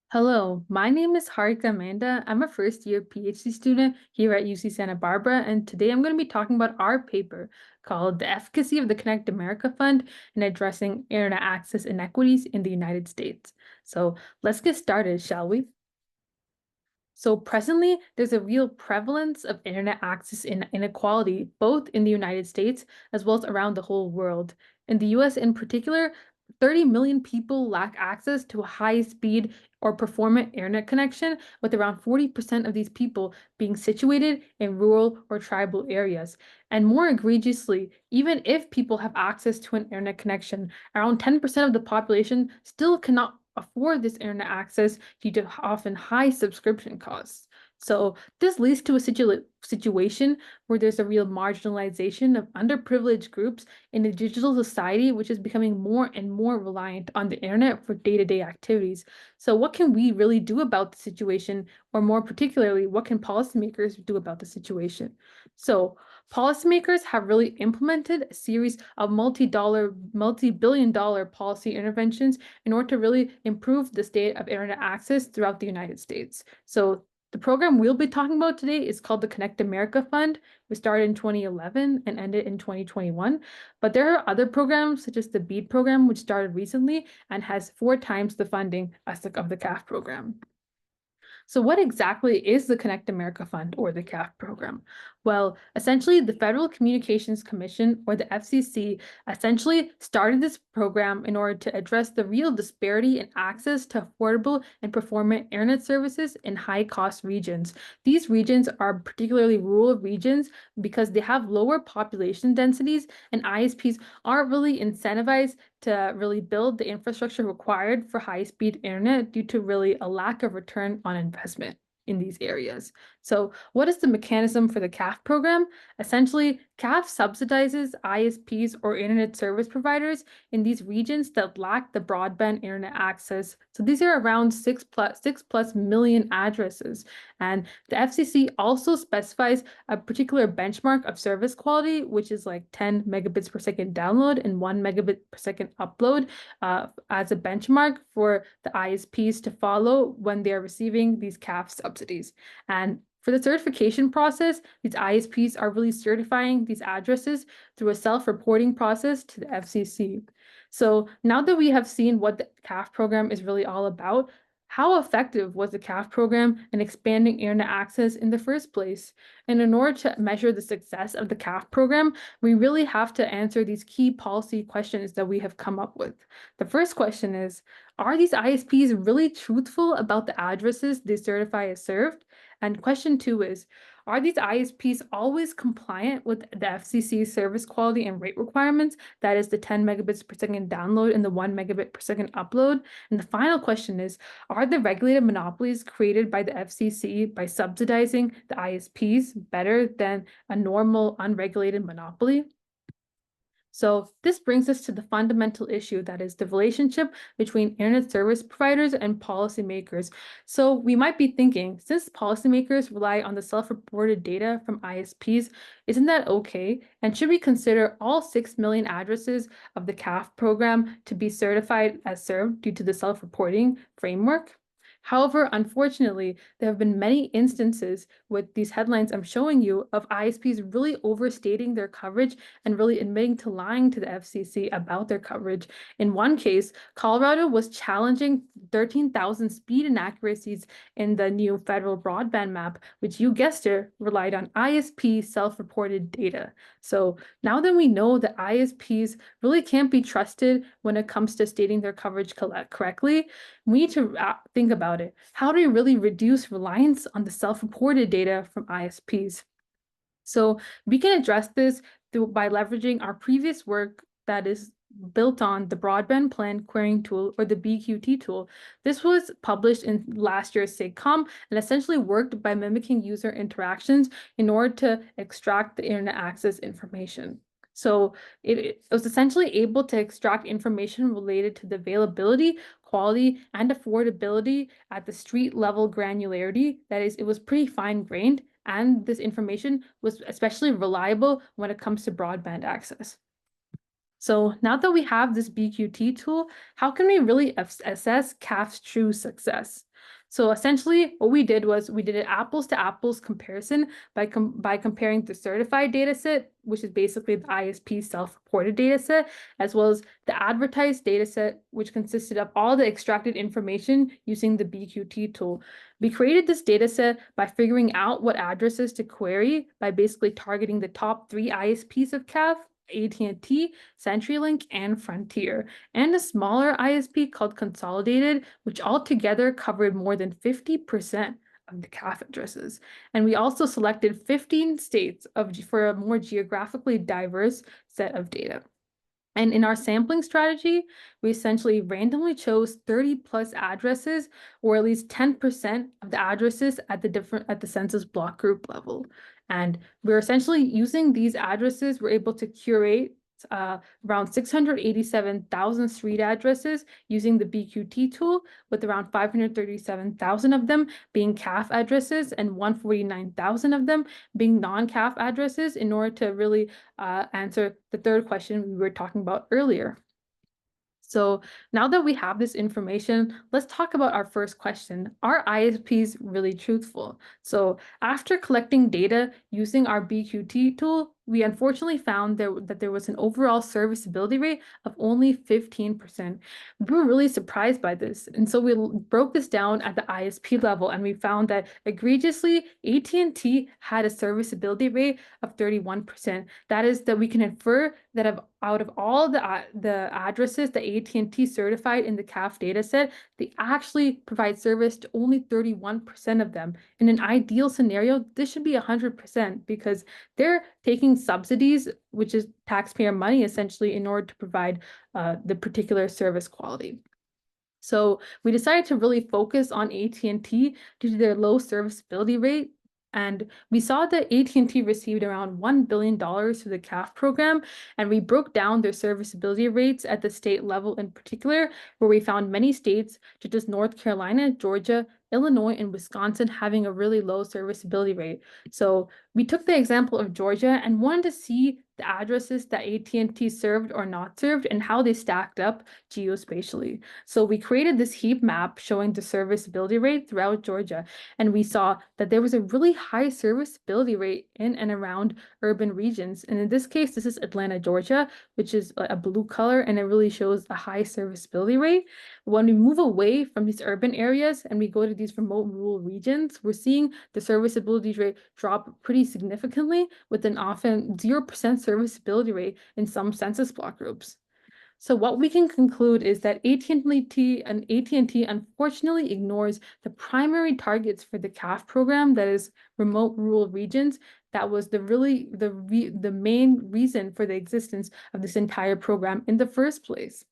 Hello, my name is Harika Amanda. I'm a first year PhD student here at UC Santa Barbara, and today I'm going to be talking about our paper called The Efficacy of the Connect America Fund in Addressing Internet Access Inequities in the United States. So let's get started, shall we? So presently, there's a real prevalence of internet access inequality, both in the United States as well as around the whole world. In the US in particular, 30 million people lack access to a high-speed or performant internet connection, with around 40% of these people being situated in rural or tribal areas. And more egregiously, even if people have access to an internet connection, around 10% of the population still cannot afford this internet access due to often high subscription costs. So this leads to a situation where there's a real marginalization of underprivileged groups in a digital society, which is becoming more and more reliant on the internet for day-to-day activities. So what can we really do about the situation, or more particularly, what can policymakers do about the situation? So policymakers have really implemented a series of multi-billion-dollar policy interventions in order to really improve the state of internet access throughout the United States. So the program we'll be talking about today is called the Connect America Fund. We started in 2011 and ended in 2021. But there are other programs such as the BEAD program, which started recently and has 4 times the funding as of the CAF program. So what exactly is the Connect America Fund, or the CAF program? Well, essentially the Federal Communications Commission, or the FCC, essentially started this program in order to address the real disparity in access to affordable and performant internet services in high-cost regions. These regions are particularly rural regions because they have lower population densities, and ISPs aren't really incentivized to really build the infrastructure required for high-speed internet due to really a lack of return on investment in these areas. So what is the mechanism for the CAF program? Essentially, CAF subsidizes ISPs, or internet service providers, in these regions that lack the broadband internet access. So these are around 6+ million addresses. And the FCC also specifies a particular benchmark of service quality, which is like 10 megabits per second download and 1 megabit per second upload, as a benchmark for the ISPs to follow when they are receiving these CAF subsidies. And for the certification process, these ISPs are really certifying these addresses through a self-reporting process to the FCC. So now that we have seen what the CAF program is really all about, how effective was the CAF program in expanding internet access in the first place? And in order to measure the success of the CAF program, we really have to answer these key policy questions that we have come up with. The first question is, are these ISPs really truthful about the addresses they certify as served? And question 2 is, are these ISPs always compliant with the FCC's service quality and rate requirements? That is the 10 megabits per second download and the 1 megabit per second upload. And the final question is, are the regulated monopolies created by the FCC by subsidizing the ISPs better than a normal unregulated monopoly? So this brings us to the fundamental issue, that is the relationship between internet service providers and policymakers. So we might be thinking, since policymakers rely on the self-reported data from ISPs, isn't that okay? And should we consider all 6 million addresses of the CAF program to be certified as served due to the self-reporting framework? However, unfortunately, there have been many instances with these headlines I'm showing you of ISPs really overstating their coverage and really admitting to lying to the FCC about their coverage. In one case, Colorado was challenging 13,000 speed inaccuracies in the new federal broadband map, which, you guessed it, relied on ISP self-reported data. So now that we know that ISPs really can't be trusted when it comes to stating their coverage correctly, we need to think about it. How do we really reduce reliance on the self-reported data from ISPs? So we can address this by leveraging our previous work that is built on the broadband plan querying tool, or the BQT tool. This was published in last year's SIGCOMM and essentially worked by mimicking user interactions in order to extract the internet access information. So it was essentially able to extract information related to the availability, quality, and affordability at the street level granularity. That is, it was pretty fine-grained, and this information was especially reliable when it comes to broadband access. So now that we have this BQT tool, how can we really assess CAF's true success? So essentially what we did was we did an apples to apples comparison by comparing the certified data set, which is basically the ISP self-reported data set, as well as the advertised data set, which consisted of all the extracted information using the BQT tool. We created this data set by figuring out what addresses to query by basically targeting the top 3 ISPs of CAF, AT&T, CenturyLink, and Frontier, and a smaller ISP called Consolidated, which altogether covered more than 50% of the CAF addresses. And we also selected 15 states for a more geographically diverse set of data. And in our sampling strategy, we essentially randomly chose 30 plus addresses, or at least 10% of the addresses at the census block group level. And we're essentially using these addresses, we're able to curate around 687,000 street addresses using the BQT tool, with around 537,000 of them being CAF addresses and 149,000 of them being non-CAF addresses, in order to really answer the third question we were talking about earlier. So now that we have this information, let's talk about our first question. Are ISPs really truthful? So after collecting data using our BQT tool, we unfortunately found that there was an overall serviceability rate of only 15%. We were really surprised by this. And so we broke this down at the ISP level, and we found that egregiously, AT&T had a serviceability rate of 31%. That is, that we can infer that out of all the addresses that AT&T certified in the CAF dataset, they actually provide service to only 31% of them. In an ideal scenario, this should be 100%, because they're taking subsidies, which is taxpayer money, essentially, in order to provide the particular service quality. So we decided to really focus on AT&T due to their low serviceability rate. And we saw that AT&T received around $1 billion through the CAF program, and we broke down their serviceability rates at the state level in particular, where we found many states, such as North Carolina, Georgia, Illinois, and Wisconsin, having a really low serviceability rate. So we took the example of Georgia and wanted to see the addresses that AT&T served or not served and how they stacked up geospatially. So we created this heat map showing the serviceability rate throughout Georgia, and we saw that there was a really high serviceability rate in and around urban regions. And in this case, this is Atlanta, Georgia, which is a blue color, and it really shows a high serviceability rate. When we move away from these urban areas and we go to these remote rural regions, we're seeing the serviceability rate drop pretty significantly, with an often 0% serviceability rate in some census block groups. So what we can conclude is that AT&T unfortunately ignores the primary targets for the CAF program, that is remote rural regions. That was the main reason for the existence of this entire program in the first place.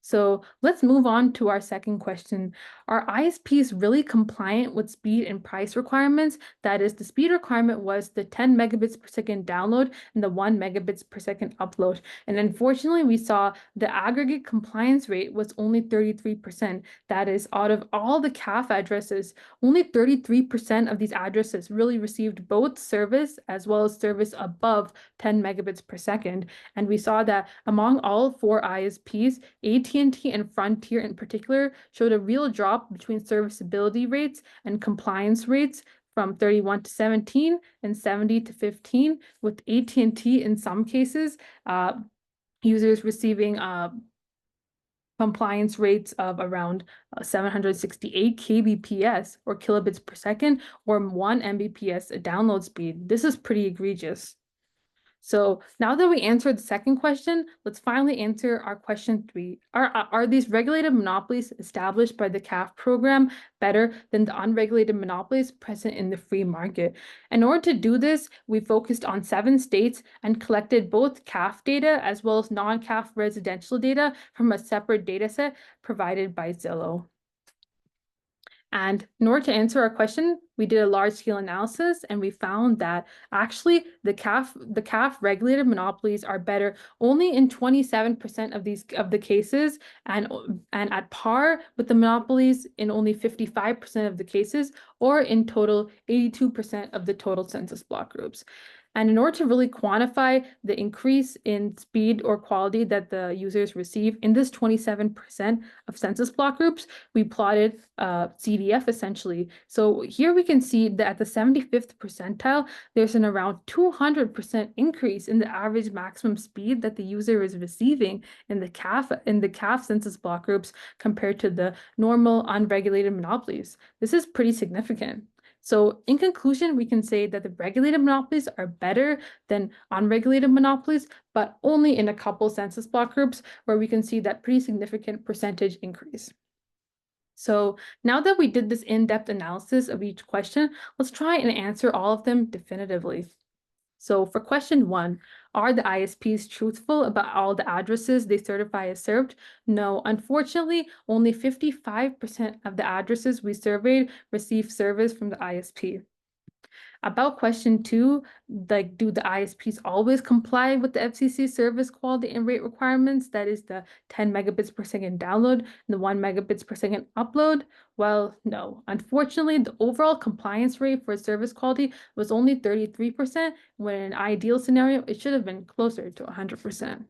So let's move on to our second question. Are ISPs really compliant with speed and price requirements? That is, the speed requirement was the 10 megabits per second download and the 1 megabits per second upload. And unfortunately, we saw the aggregate compliance rate was only 33%. That is, out of all the CAF addresses, only 33% of these addresses really received both service as well as service above 10 megabits per second. And we saw that among all 4 ISPs, AT&T and Frontier in particular showed a real drop between serviceability rates and compliance rates from 31 to 17 and 70 to 15, with AT&T in some cases, users receiving compliance rates of around 768 kbps or kilobits per second, or 1 Mbps download speed. This is pretty egregious. So now that we answered the second question, let's finally answer our question 3. Are these regulated monopolies established by the CAF program better than the unregulated monopolies present in the free market? In order to do this, we focused on 7 states and collected both CAF data as well as non-CAF residential data from a separate data set provided by Zillow. And in order to answer our question, we did a large-scale analysis, and we found that actually the CAF regulated monopolies are better only in 27% of the cases, and at par with the monopolies in only 55% of the cases, or in total 82% of the total census block groups. And in order to really quantify the increase in speed or quality that the users receive in this 27% of census block groups, we plotted CDF essentially. So here we can see that at the 75th percentile, there's an around 200% increase in the average maximum speed that the user is receiving in the CAF census block groups compared to the normal unregulated monopolies. This is pretty significant. So in conclusion, we can say that the regulated monopolies are better than unregulated monopolies, but only in a couple census block groups where we can see that pretty significant percentage increase. So now that we did this in-depth analysis of each question, let's try and answer all of them definitively. So for question 1, are the ISPs truthful about all the addresses they certify as served? No, unfortunately, only 55% of the addresses we surveyed receive service from the ISP. About question 2, like, do the ISPs always comply with the FCC service quality and rate requirements? That is the 10 megabits per second download and the 1 megabits per second upload. Well, no. Unfortunately, the overall compliance rate for service quality was only 33%, when in an ideal scenario, it should have been closer to 100%.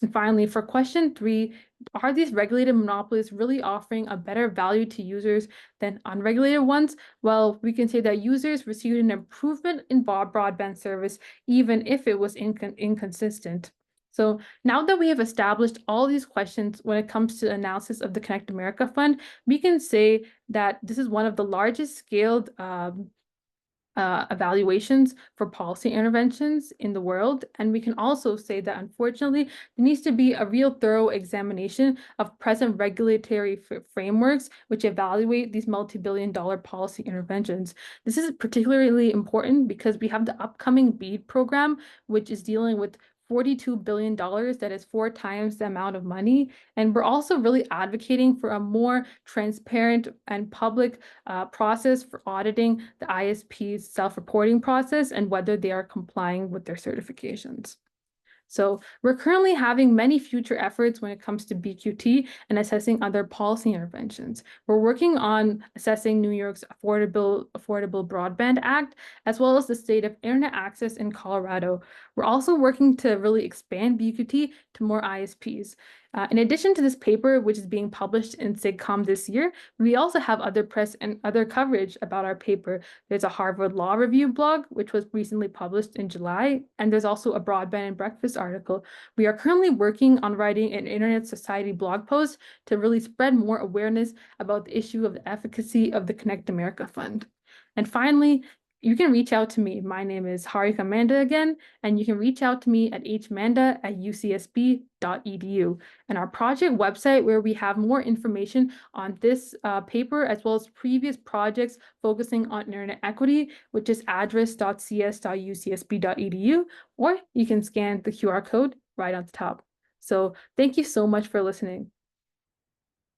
And finally, for question 3, are these regulated monopolies really offering a better value to users than unregulated ones? Well, we can say that users received an improvement in broadband service, even if it was inconsistent. So now that we have established all these questions when it comes to analysis of the Connect America Fund, we can say that this is one of the largest scaled evaluations for policy interventions in the world. And we can also say that unfortunately, there needs to be a real thorough examination of present regulatory frameworks which evaluate these multi-billion-dollar policy interventions. This is particularly important because we have the upcoming BEAD program, which is dealing with $42 billion, that is 4 times the amount of money. And we're also really advocating for a more transparent and public process for auditing the ISP's self-reporting process and whether they are complying with their certifications. So we're currently having many future efforts when it comes to BQT and assessing other policy interventions. We're working on assessing New York's Affordable Broadband Act, as well as the state of internet access in Colorado. We're also working to really expand BQT to more ISPs. In addition to this paper, which is being published in SIGCOMM this year, we also have other press and other coverage about our paper. There's a Harvard Law Review blog, which was recently published in July, and there's also a Broadband and Breakfast article. We are currently working on writing an Internet Society blog post to really spread more awareness about the issue of the efficacy of the Connect America Fund. And finally, you can reach out to me. My name is Harika Manda again, and you can reach out to me at hmanda@ucsb.edu. And our project website, where we have more information on this paper, as well as previous projects focusing on internet equity, which is address.cs.ucsb.edu, or you can scan the QR code right on the top. So thank you so much for listening.